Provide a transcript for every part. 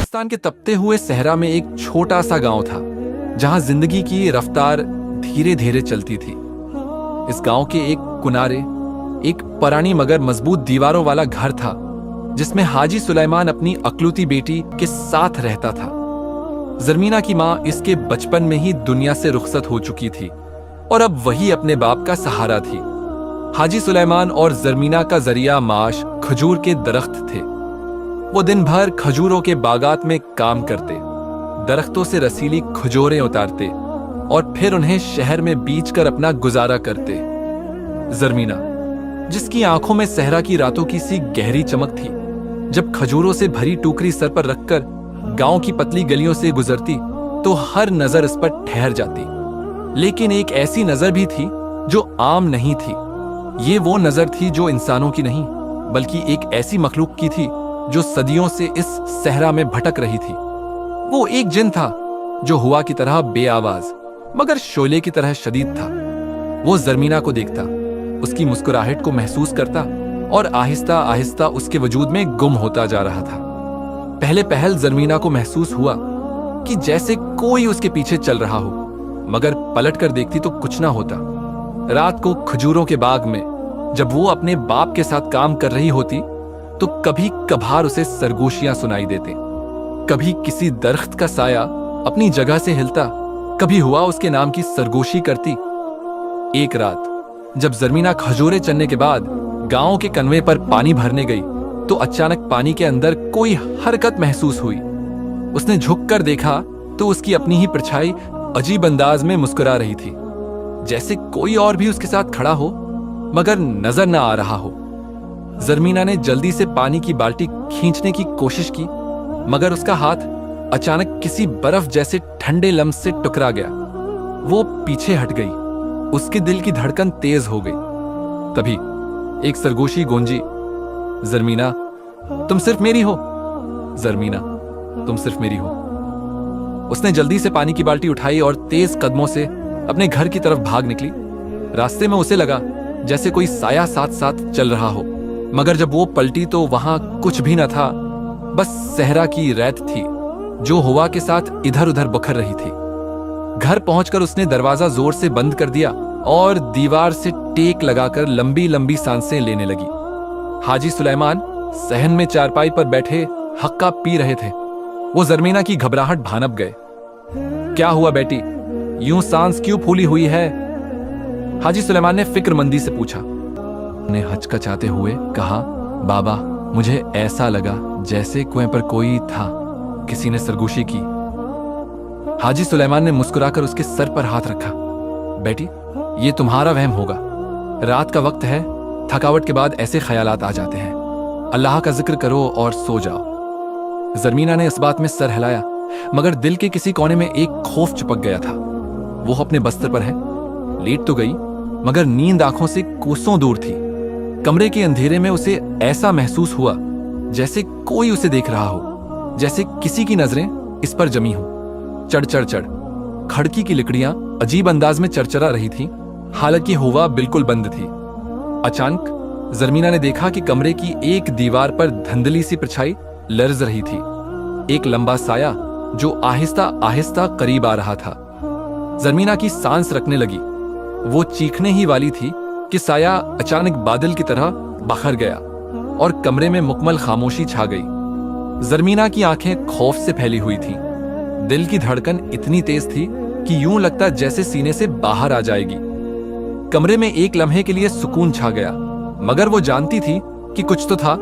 पाकिस्तान के तपते हुए सहरा में एक छोटा सा गांव था जहां जिंदगी की रफ्तार धीरे धीरे चलती थी। इस गांव के एक किनारे एक पुरानी मगर मजबूत दीवारों वाला घर था जिसमें हाजी सुलेमान अपनी अकलौती बेटी के साथ रहता था। जरमीना की मां इसके बचपन में ही दुनिया से रुखसत हो चुकी थी और अब वही अपने बाप का सहारा थी। हाजी सुलेमान और जरमीना का जरिया माश खजूर के दरख्त थे। वो दिन भर खजूरों के बागात में काम करते, दरख्तों से रसीली खजूरें उतारते और फिर उन्हें शहर में बीच कर अपना गुजारा करते। जरमीना, जिसकी आंखों में सहरा की रातों की सी गहरी चमक थी, जब खजूरों से भरी टोकरी सर पर रखकर गांव की पतली गलियों से गुजरती तो हर नजर इस पर ठहर जाती। लेकिन एक ऐसी नजर भी थी जो आम नहीं थी। ये वो नजर थी जो इंसानों की नहीं, बल्कि एक ऐसी मखलूक की थी जो सदियों से इस सहरा में भटक रही थी। वो एक जिन था जो हुआ की तरह बेआवाज मगर शोले की तरह शदीद था। वो जरमीना को देखता, उसकी मुस्कुराहट को महसूस करता और आहिस्ता आहिस्ता उसके वजूद में गुम होता जा रहा था। पहले पहल जरमीना को महसूस हुआ कि जैसे कोई उसके पीछे चल रहा हो, मगर पलट कर देखती तो कुछ ना होता। रात को खजूरों के बाग में जब वो अपने बाप के साथ काम कर रही होती तो कभी कभार उसे सरगोशियां सुनाई देते। कभी किसी दरख्त का साया अपनी जगह से हिलता, कभी हुआ उसके नाम की सरगोशी करती। एक रात जब जरमीना खजूरें चनने के बाद गांव के कनवे पर पानी भरने गई तो अचानक पानी के अंदर कोई हरकत महसूस हुई। उसने झुककर देखा तो उसकी अपनी ही परछाई अजीब अंदाज में मुस्कुरा रही थी, जैसे कोई और भी उसके साथ खड़ा हो मगर नजर न आ रहा हो। जरमीना ने जल्दी से पानी की बाल्टी खींचने की कोशिश की, मगर उसका हाथ अचानक किसी बर्फ जैसे ठंडे लम्स से टकरा गया। वो पीछे हट गई, उसके दिल की धड़कन तेज हो गई। तभी एक सरगोशी गूंजी, जरमीना तुम सिर्फ मेरी हो, जरमीना तुम सिर्फ मेरी हो। उसने जल्दी से पानी की बाल्टी उठाई और तेज कदमों से अपने घर की तरफ भाग निकली। रास्ते में उसे लगा जैसे कोई साया साथ साथ चल रहा हो, मगर जब वो पलटी तो वहां कुछ भी न था, बस सहरा की रेत थी जो हवा के साथ इधर उधर बिखर रही थी। घर पहुंचकर उसने दरवाजा जोर से बंद कर दिया और दीवार से टेक लगाकर लंबी लंबी सांसें लेने लगी। हाजी सुलेमान सहन में चारपाई पर बैठे हक्का पी रहे थे। वो जरमीना की घबराहट भानप गए। क्या हुआ बेटी, यूं सांस क्यों फूली हुई है? हाजी सुलेमान ने फिक्रमंदी से पूछा। ने हचकचाते हुए कहा, बाबा मुझे ऐसा लगा जैसे कुएं पर कोई था, किसी ने सरगोशी की। हाजी सुलेमान ने मुस्कुराकर उसके सर पर हाथ रखा। बेटी, ये तुम्हारा वहम होगा। रात का वक्त है, थकावट के बाद ऐसे ख्यालात आ जाते हैं। अल्लाह का जिक्र करो और सो जाओ। जरमीना ने इस बात में सर हिलाया, मगर दिल के किसी कोने में एक खौफ चिपक गया था। वो अपने बस्तर पर है, लेट तो गई मगर नींद आंखों से कोसों दूर थी। कमरे के अंधेरे में उसे ऐसा महसूस हुआ जैसे कोई उसे देख रहा हो, जैसे किसी की नजरें इस पर जमी हो। चढ़ चढ़ चढ़ खिड़की की लकड़ियां अजीब अंदाज में चरचरा रही थीं, हालांकि हवा बिल्कुल बंद थी। अचानक जरमीना ने देखा कि कमरे की एक दीवार पर धंधली सी परछाई लर्ज रही थी, एक लंबा साया जो आहिस्ता आहिस्ता करीब आ रहा था। जरमीना की सांस रखने लगी। वो चीखने ही वाली थी कि साया अचानक बादल की तरह बाहर गया और कमरे में मुकम्मल खामोशी छा गई। जरमीना की आंखें खौफ से फैली हुई थीं। दिल की धड़कन इतनी तेज थी कि यूं लगता जैसे सीने से बाहर आ जाएगी। कमरे में एक लम्हे के लिए सुकून छा गया, मगर वो जानती थी कि कुछ तो था,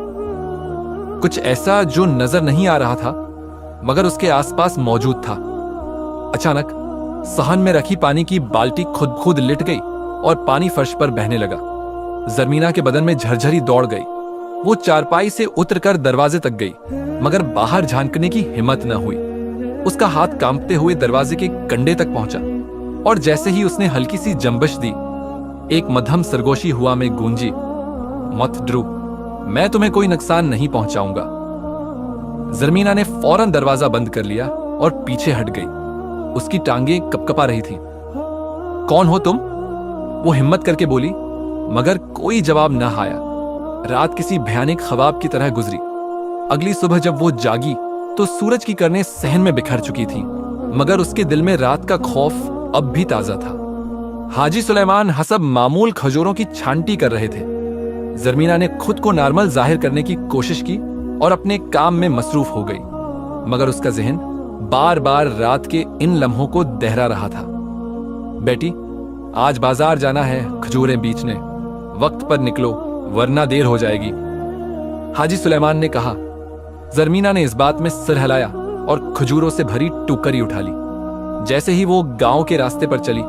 कुछ ऐसा जो नजर नहीं आ रहा था मगर उसके आसपास मौजूद था। अचानक सहन में रखी पानी की बाल्टी खुद लिट गई और पानी फर्श पर बहने लगा। जरमीना के बदन में झरझरी दौड़ गई। वो चारपाई से उतरकर दरवाजे तक गई, मगर बाहर झांकने की हिम्मत न हुई। उसका हाथ कांपते हुए दरवाजे के कंडे तक पहुंचा और जैसे ही उसने हल्की सी जंबश दी, एक मध्यम सरगोशी हुआ में गूंजी, मत डरो, मैं तुम्हें कोई नुकसान नहीं पहुंचाऊंगा। जरमीना ने फौरन दरवाजा बंद कर लिया और पीछे हट गई। उसकी टांगें कपकपा रही थीं। कौन हो तुम? वो हिम्मत करके बोली, मगर कोई जवाब न आया। रात किसी भयानक ख्वाब की तरह गुजरी। अगली सुबह जब वो जागी तो सूरज की किरणें सहन में बिखर चुकी थीं, मगर उसके दिल में रात का खौफ अब भी ताजा था। हाजी सुलेमान हसब मामूल खजूरों की छांटी कर रहे थे। जरमीना ने खुद को नॉर्मल जाहिर करने की कोशिश की और अपने काम में मसरूफ हो गई, मगर उसका जहन बार बार रात के इन लम्हों को दहरा रहा था। बेटी, आज बाजार जाना है खजूरें बेचने, वक्त पर निकलो वरना देर हो जाएगी, हाजी सुलेमान ने कहा। जरमीना ने इस बात में सिर हिलाया और खजूरों से भरी टोकरी उठा ली। जैसे ही वो गांव के रास्ते पर चली,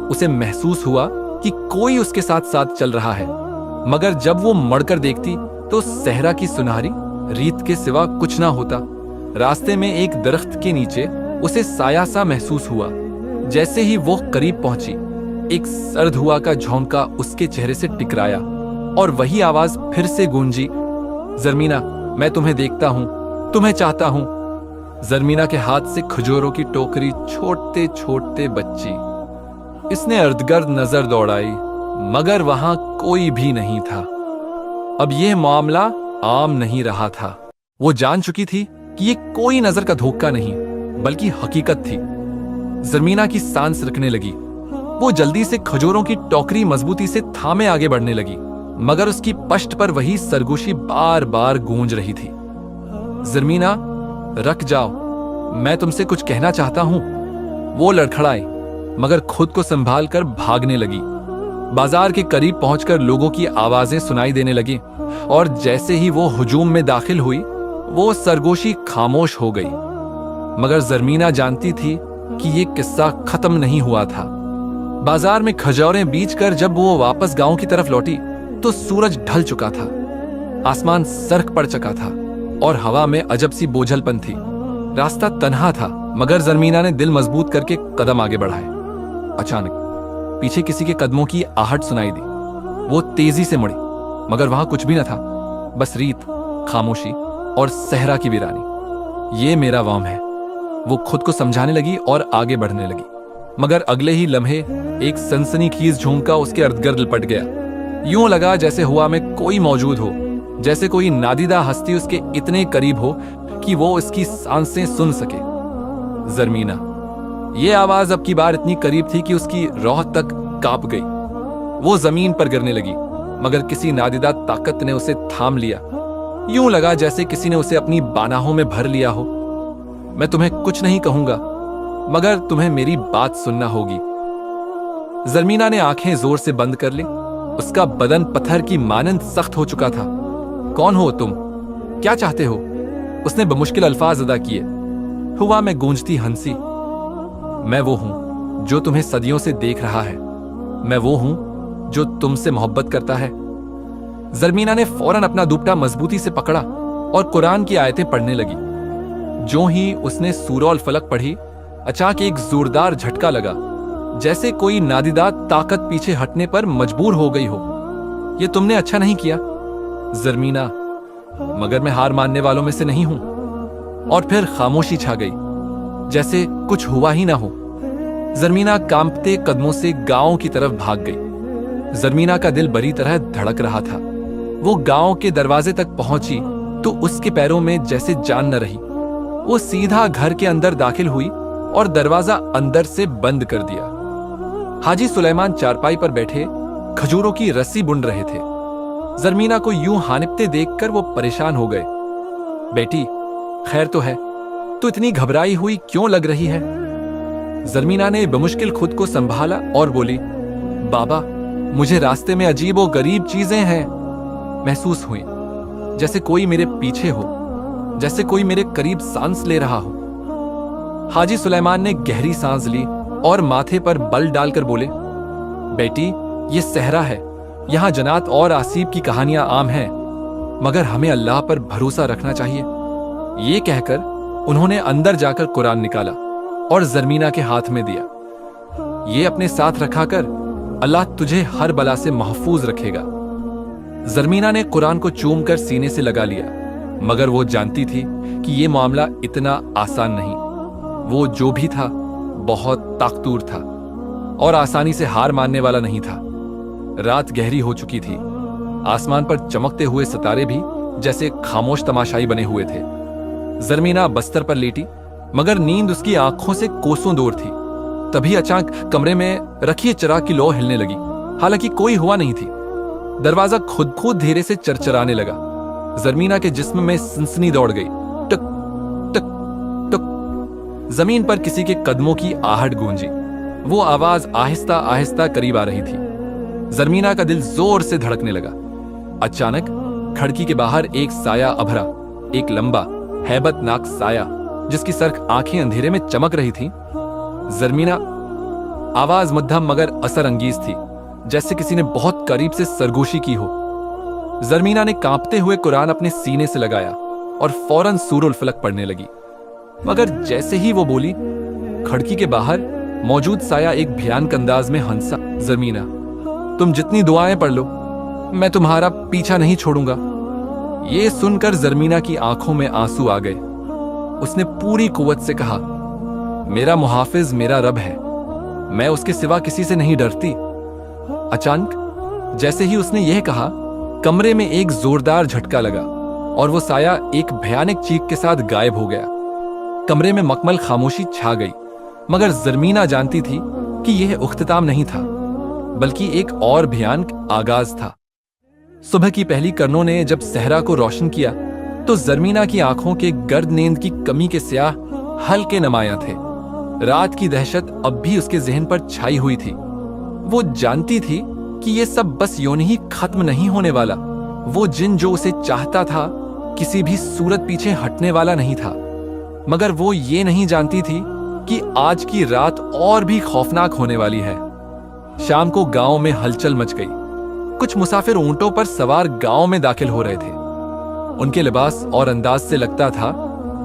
उसे महसूस हुआ कि कोई उसके साथ साथ चल रहा है, मगर जब वो मुड़कर देखती तो सहरा की सुनहरी रीत के सिवा कुछ ना होता। रास्ते में एक दरख्त के नीचे उसे साया सा महसूस हुआ। जैसे ही वो करीब पहुंची, एक सर्द हुआ का झोंका उसके चेहरे से टकराया और वही आवाज फिर से गूंजी, जरमीना, मैं तुम्हें देखता हूं, तुम्हें चाहता हूं। जरमीना के हाथ से खजूरों की टोकरी छोड़ते छोड़ते बच्ची। इसने इर्द-गिर्द नजर दौड़ाई, मगर वहां कोई भी नहीं था। अब यह मामला आम नहीं रहा था। वो जान चुकी थी कि ये कोई नजर का धोखा नहीं, बल्कि हकीकत थी। जरमीना की सांस रुकने लगी। वो जल्दी से खजूरों की टोकरी मजबूती से थामे आगे बढ़ने लगी, मगर उसकी पश्त पर वही सरगोशी बार बार गूंज रही थी। जरमीना, रख जाओ, मैं तुमसे कुछ कहना चाहता हूं। वो लड़खड़ाई, मगर खुद को संभाल कर भागने लगी। बाजार के करीब पहुंचकर लोगों की आवाजें सुनाई देने लगी और जैसे ही वो हुजूम में दाखिल हुई, वो सरगोशी खामोश हो गई। मगर जरमीना जानती थी कि ये किस्सा खत्म नहीं हुआ था। बाजार में खजूरें बेचकर जब वो वापस गांव की तरफ लौटी तो सूरज ढल चुका था। आसमान सर्क पड़ चुका था और हवा में अजब सी बोझलपन थी। रास्ता तन्हा था, मगर जरमीना ने दिल मजबूत करके कदम आगे बढ़ाए। अचानक पीछे किसी के कदमों की आहट सुनाई दी। वो तेजी से मुड़ी, मगर वहां कुछ भी न था, बस रीत, खामोशी और सहरा की वीरानी। ये मेरा वाम है, वो खुद को समझाने लगी और आगे बढ़ने लगी। मगर अगले ही लम्हे एक सनसनीखेज झोंका उसके इर्द-गिर्द लिपट गया। यूं लगा जैसे हवा में कोई मौजूद हो, जैसे कोई नादीदा हस्ती उसके इतने करीब हो कि वो इसकी सांसें सुन सके। जरमीना। ये आवाज अब की बार इतनी करीब थी कि उसकी रूह तक कांप गई। वो जमीन पर गिरने लगी, मगर किसी नादीदा ताकत ने उसे थाम लिया। यूं लगा जैसे किसी ने उसे अपनी बानाहों में भर लिया हो। मैं तुम्हें कुछ नहीं कहूंगा, मगर तुम्हें मेरी बात सुनना होगी। जरमीना ने आंखें जोर से बंद कर ली। उसका बदन पत्थर की मानंद सख्त हो चुका था। कौन हो तुम? क्या चाहते हो? उसने बमुश्किल अल्फाज अदा किए। हवा में गूंजती हंसी। मैं वो हूं जो तुम्हें सदियों से देख रहा है। मैं वो हूं जो तुमसे मोहब्बत करता है। जरमीना ने फौरन अपना दुपट्टा मजबूती से पकड़ा और कुरान की आयतें पढ़ने लगी। जो ही उसने सूरह अल फलक पढ़ी, अचानक एक जोरदार झटका लगा, जैसे कोई नादीदा ताकत पीछे हटने पर मजबूर हो गई हो। ये तुमने अच्छा नहीं किया जरमीना, मगर मैं हार मानने वालों में से नहीं हूं। और फिर खामोशी छा गई, जैसे कुछ हुआ ही ना हो। जरमीना कांपते कदमों से गांव की तरफ भाग गई। जरमीना का दिल बुरी तरह धड़क रहा था। वो गांव के दरवाजे तक पहुंची तो उसके पैरों में जैसे जान न रही। वो सीधा घर के अंदर दाखिल हुई और दरवाजा अंदर से बंद कर दिया। हाजी सुलेमान चारपाई पर बैठे खजूरों की रस्सी बुन रहे थे। जरमीना को यूं हानिपते देखकर वो परेशान हो गए। बेटी, खैर तो है? तू इतनी घबराई हुई क्यों लग रही है? जरमीना ने बमुश्किल खुद को संभाला और बोली, बाबा, मुझे रास्ते में अजीब और गरीब चीजें हैं महसूस हुई, जैसे कोई मेरे पीछे हो, जैसे कोई मेरे करीब सांस ले रहा हो। हाजी सुलेमान ने गहरी सांस ली और माथे पर बल डालकर बोले, बेटी, ये सहरा है। यहां जन्नत और आसीब की कहानियां आम हैं, मगर हमें अल्लाह पर भरोसा रखना चाहिए। ये कहकर उन्होंने अंदर जाकर कुरान निकाला और जरमीना के हाथ में दिया। ये अपने साथ रखा कर, अल्लाह तुझे हर बला से महफूज रखेगा। जरमीना ने कुरान को चूम कर सीने से लगा लिया, मगर वो जानती थी कि ये मामला इतना आसान नहीं। वो जो भी था बहुत ताकतूर था और आसानी से हार मानने वाला नहीं था। रात गहरी हो चुकी थी। आसमान पर चमकते हुए सितारे भी जैसे खामोश तमाशाई बने हुए थे। जरमीना बस्तर पर लेटी, मगर नींद उसकी आंखों से कोसों दूर थी। तभी अचानक कमरे में रखी चिराग की लौ हिलने लगी। हालांकि कोई हुआ नहीं थी। दरवाजा खुद धीरे से चरचराने लगा। जरमीना के जिस्म में सनसनी दौड़ गई। टक टक टक। जमीन पर किसी के कदमों की आहट गूंजी। वो आवाज आहिस्ता आहिस्ता करीब आ रही थी। जरमीना का दिल जोर से धड़कने लगा। अचानक खिड़की के बाहर एक साया अभरा, एक लंबा हैबतनाक साया जिसकी सर्ख आंखें अंधेरे में चमक रही थी। जरमीना, आवाज मध्यम मगर असर अंगीज थी, जैसे किसी ने बहुत करीब से सरगोशी की हो। जरमीना ने कांपते हुए कुरान अपने सीने से लगाया और फौरन सूरुल फलक पढ़ने लगी। मगर जैसे ही वो बोली, खिड़की के बाहर मौजूद साया एक भयानक अंदाज में हंसा। जरमीना, तुम जितनी दुआएं पढ़ लो, मैं तुम्हारा पीछा नहीं छोड़ूंगा। ये सुनकर जरमीना की आंखों में आंसू आ गए। उसने पूरी कुव्वत से कहा, मेरा मुहाफिज मेरा रब है, मैं उसके सिवा किसी से नहीं डरती। अचानक जैसे ही उसने यह कहा, कमरे में एक जोरदार झटका लगा और वो साया एक भयानक चीख के साथ गायब हो गया। कमरे में मकमल खामोशी छा गई, मगर जरमीना जानती थी कि यह उख्तिताम नहीं था, बल्कि एक और भयानक आगाज था। सुबह की पहली किरणों ने जब सहरा को रोशन किया तो जरमीना की आंखों के गर्द नींद की कमी के स्याह हल्के नुमायां थे। रात की दहशत अब भी उसके जहन पर छाई हुई थी। वो जानती थी कि ये सब बस यूं ही खत्म नहीं होने वाला। वो जिन जो उसे चाहता था किसी भी सूरत पीछे हटने वाला नहीं था। मगर वो ये नहीं जानती थी कि आज की रात और भी खौफनाक होने वाली है। शाम को गांव में हलचल मच गई। कुछ मुसाफिर ऊंटों पर सवार गांव में दाखिल हो रहे थे। उनके लिबास और अंदाज से लगता था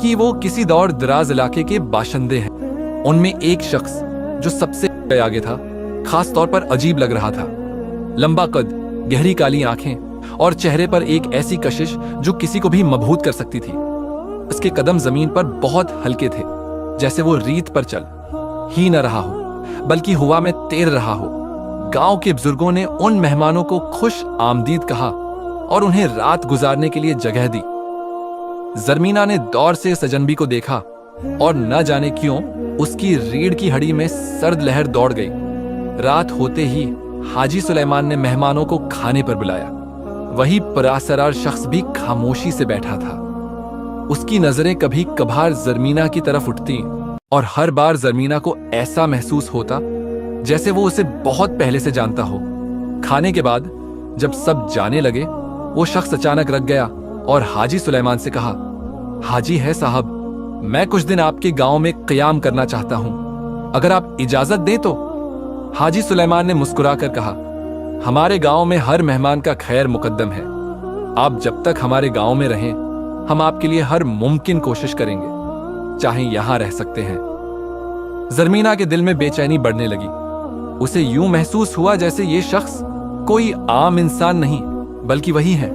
कि वो किसी दौर दराज इलाके के बाशिंदे हैं। उनमें एक शख्स जो सबसे आगे था, खास तौर पर अजीब लग रहा था। लंबा कद, गहरी काली आंखें और चेहरे पर एक ऐसी कशिश जो किसी को भी मबहूत कर सकती थी। उसके कदम जमीन पर बहुत हल्के थे, जैसे वो रीत पर चल ही न रहा हो, बल्कि हवा में तैर रहा हो। गांव के बुजुर्गों ने उन मेहमानों को खुश आमदीद कहा और उन्हें रात गुजारने के लिए जगह दी। जरमीना ने दौर से इस अजनबी को देखा और न जाने क्यों उसकी रीढ़ की हड्डी में सर्द लहर दौड़ गई। रात होते ही हाजी सुलेमान ने मेहमानों को खाने पर बुलाया। वही परासरार शख्स भी खामोशी से बैठा था। उसकी नजरें कभी कभार जरमीना की तरफ उठती और हर बार जरमीना को ऐसा महसूस होता जैसे वो उसे बहुत पहले से जानता हो। खाने के बाद जब सब जाने लगे, वो शख्स अचानक रख गया और हाजी सुलेमान से कहा, हाजी है साहब, मैं कुछ दिन आपके गांव में क़याम करना चाहता हूं, अगर आप इजाजत दें तो। हाजी सुलेमान ने मुस्कुराकर कहा, हमारे गांव में हर मेहमान का खैर मुकद्दम है। आप जब तक हमारे गांव में रहें, हम आपके लिए हर मुमकिन कोशिश करेंगे, चाहे यहां रह सकते हैं। जरमीना के दिल में बेचैनी बढ़ने लगी। उसे यूं महसूस हुआ जैसे ये शख्स कोई आम इंसान नहीं, बल्कि वही है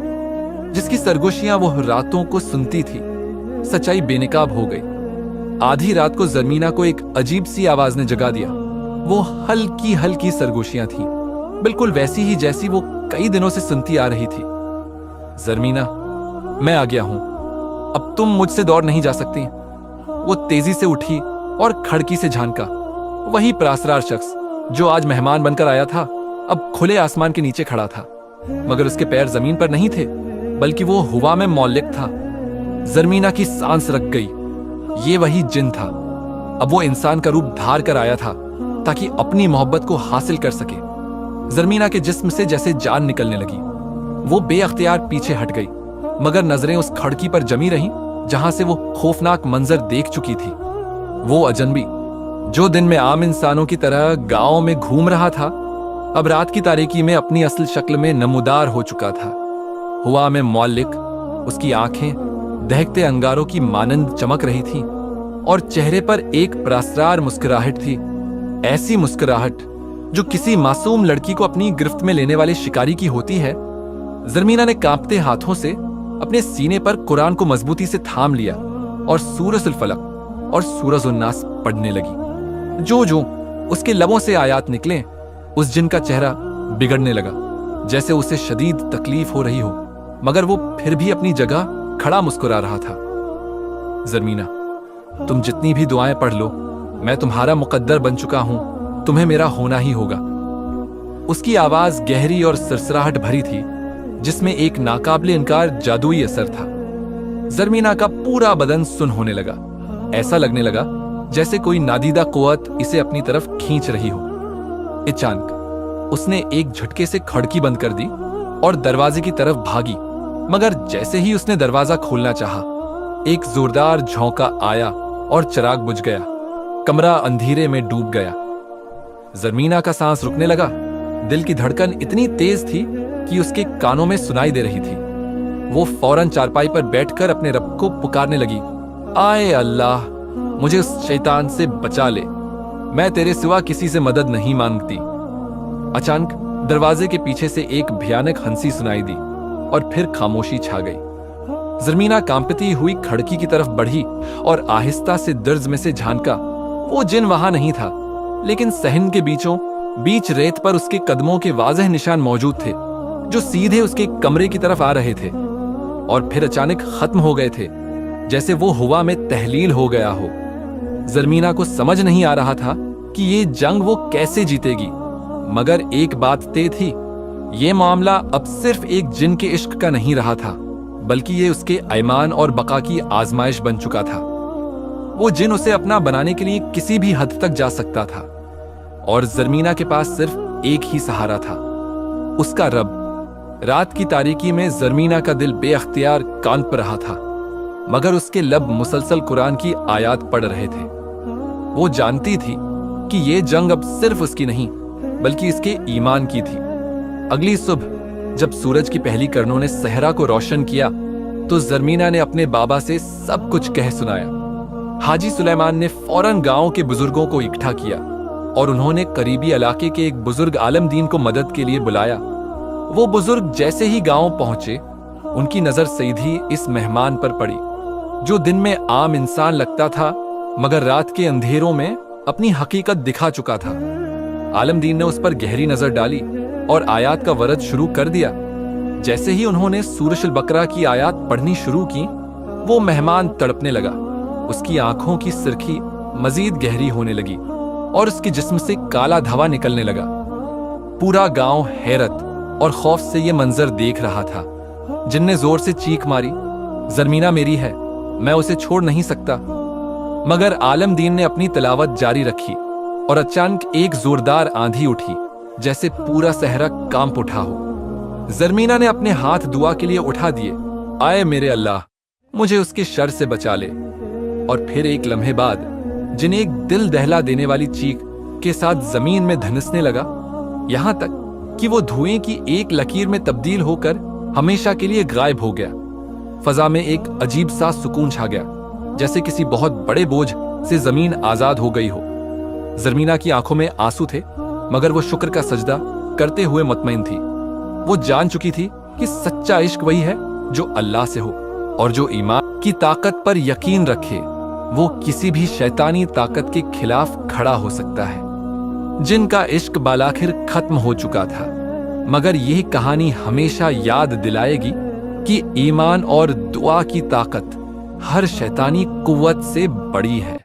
जिसकी सरगोशियां वो रातों को सुनती थी। सच्चाई बेनकाब हो गई। आधी रात को जरमीना को एक अजीब सी आवाज ने जगा दिया। वो हल्की हल्की सरगोशियां थी, बिल्कुल वैसी ही जैसी वो कई दिनों से सुनती आ रही थी। जरमीना, मैं आ गया हूं, अब तुम मुझसे दौड़ नहीं जा सकती। वो तेजी से उठी और खिड़की से झांका। वही परासरार शख्स जो आज मेहमान बनकर आया था, अब खुले आसमान के नीचे खड़ा था, मगर उसके पैर जमीन पर नहीं थे, बल्कि वो हवा में मौलिक था। जरमीना की सांस रक गई। ये वही जिन था। अब वो इंसान का रूप धार कर आया था ताकि अपनी मोहब्बत को हासिल कर सके। जरमीना के जिस्म से जैसे जान निकलने लगी। वो बेअख्तियार पीछे हट गई, मगर नजरें उस खिड़की पर जमी रहीं जहां से वो खौफनाक मंजर देख चुकी थी। वो अजनबी जो दिन में आम इंसानों की तरह गांव में घूम रहा था, अब रात की तारीकी में अपनी असल शक्ल में नमूदार हो चुका था। हुआ में मौलिक, उसकी आंखें दहकते अंगारों की मानंद चमक रही थीं और चेहरे पर एक परासरार मुस्कुराहट थी। ऐसी मुस्कुराहट जो किसी मासूम लड़की को अपनी गिरफ्त में लेने वाले शिकारी की होती है। जरमीना ने कांपते हाथों से अपने सीने पर कुरान को मजबूती से थाम लिया और सूरह फलक और सूरह नास पढ़ने लगी। जो जो उसके लबों से आयात निकले, उस जिन का चेहरा बिगड़ने लगा, जैसे उसे शदीद तकलीफ हो रही हो, मगर वो फिर भी अपनी जगह खड़ा मुस्कुरा रहा था। ज़रमीना, तुम जितनी भी दुआएं पढ़ लो, मैं तुम्हारा मुकद्दर बन चुका हूं, तुम्हें मेरा होना ही होगा। उसकी आवाज गहरी और सरसराहट भरी थी, जिसमें एक नाकाबिले इनकार जादुई असर था। ज़रमीना का पूरा बदन सुन्न होने लगा। ऐसा लगने लगा जैसे कोई नादीदा कुव्वत इसे अपनी तरफ खींच रही हो। अचानक उसने एक झटके से खिड़की बंद कर दी और दरवाजे की तरफ भागी, मगर जैसे ही उसने दरवाजा खोलना चाहा, एक जोरदार झोंका आया और चिराग बुझ गया। कमरा अंधेरे में डूब गया। ज़रमीना का सांस रुकने लगा। दिल की धड़कन इतनी तेज थी कि उसके कानों में सुनाई दे रही थी। वो फौरन चारपाई पर बैठकर अपने रब को पुकारने लगी, आए अल्लाह, मुझे उस शैतान से बचा ले, मैं तेरे सिवा किसी से मदद नहीं मांगती। अचानक दरवाजे के पीछे से एक भयानक हंसी सुनाई दी और फिर खामोशी छा गई। ज़रमीना कांपती हुई खिड़की की तरफ बढ़ी और आहिस्ता से दर्ज में से झांका। वो जिन वहां नहीं था, लेकिन सहन के बीचों बीच रेत पर उसके कदमों के वाज़ेह निशान मौजूद थे, जो सीधे उसके कमरे की तरफ आ रहे थे और फिर अचानक खत्म हो गए थे, जैसे वो हवा में तहलील हो गया हो। ज़रमीना को समझ नहीं आ रहा था कि ये जंग वो कैसे जीतेगी, मगर एक बात तय थी, ये मामला अब सिर्फ एक जिन के इश्क का नहीं रहा था, बल्कि ये उसके ईमान और बका की आजमाइश बन चुका था। वो जिन उसे अपना बनाने के लिए किसी भी हद तक जा सकता था, और ज़रमीना के पास सिर्फ एक ही सहारा था, उसका रब। रात की तारीकी में ज़रमीना का दिल बेअख्तियार कांप रहा था, मगर उसके लब मुसलसल कुरान की आयात पढ़ रहे थे। वो जानती थी कि ये जंग अब सिर्फ उसकी नहीं, बल्कि इसके ईमान की थी। अगली सुबह जब सूरज की पहली किरणों ने सहरा को रोशन किया, तो ज़रमीना ने अपने बाबा से सब कुछ कह सुनाया। हाजी सुलेमान ने फौरन गांव के बुजुर्गों को इकट्ठा किया और उन्होंने करीबी इलाके के एक बुजुर्ग आलम दीन को मदद के लिए बुलाया। वो बुजुर्ग जैसे ही गांव पहुंचे, उनकी नजर सीधी इस मेहमान पर पड़ी, जो दिन में आम इंसान लगता था, मगर रात के अंधेरों में अपनी हकीकत दिखा चुका था। आलम दीन ने उस पर गहरी नजर डाली और आयात का वरद शुरू कर दिया। जैसे ही उन्होंने सूरह बकरा की आयात पढ़नी शुरू की, वो मेहमान तड़पने लगा। उसकी आंखों की सुर्खी मजीद गहरी होने लगी और उसके जिस्म से काला धवा निकलने लगा। पूरा गांव हैरत और खौफ से ये मंजर देख रहा था। जिन ने जोर से चीख मारी, ज़रमीना मेरी है, मैं उसे छोड़ नहीं सकता। मगर आलम दीन ने अपनी तिलावत जारी रखी और अचानक एक जोरदार आंधी उठी, जैसे पूरा सहरा कांप उठा हो। ज़रमीना ने अपने हाथ दुआ के लिए उठा दिए, आए मेरे अल्लाह, मुझे उसके शर से बचा ले। और फिर एक लम्हे बाद जिन एक दिल दहला देने वाली चीख के साथ जमीन में धंसने लगा, यहां तक कि वो धुएं की एक लकीर में तब्दील होकर हमेशा के लिए गायब हो गया। फजा में एक अजीब सा सुकून छा गया, जैसे किसी बहुत बड़े बोझ से जमीन आजाद हो गई हो। ज़रमीना की आंखों में आंसू थे, मगर वो शुक्र का सजदा करते हुए मुतमईन थी। वो जान चुकी थी कि सच्चा इश्क वही है जो अल्लाह से हो, और जो ईमान की ताकत पर यकीन रखे, वो किसी भी शैतानी ताकत के खिलाफ खड़ा हो सकता है। जिनका इश्क बालाखिर खत्म हो चुका था, मगर यह कहानी हमेशा याद दिलाएगी कि ईमान और दुआ की ताकत हर शैतानी कुव्वत से बड़ी है।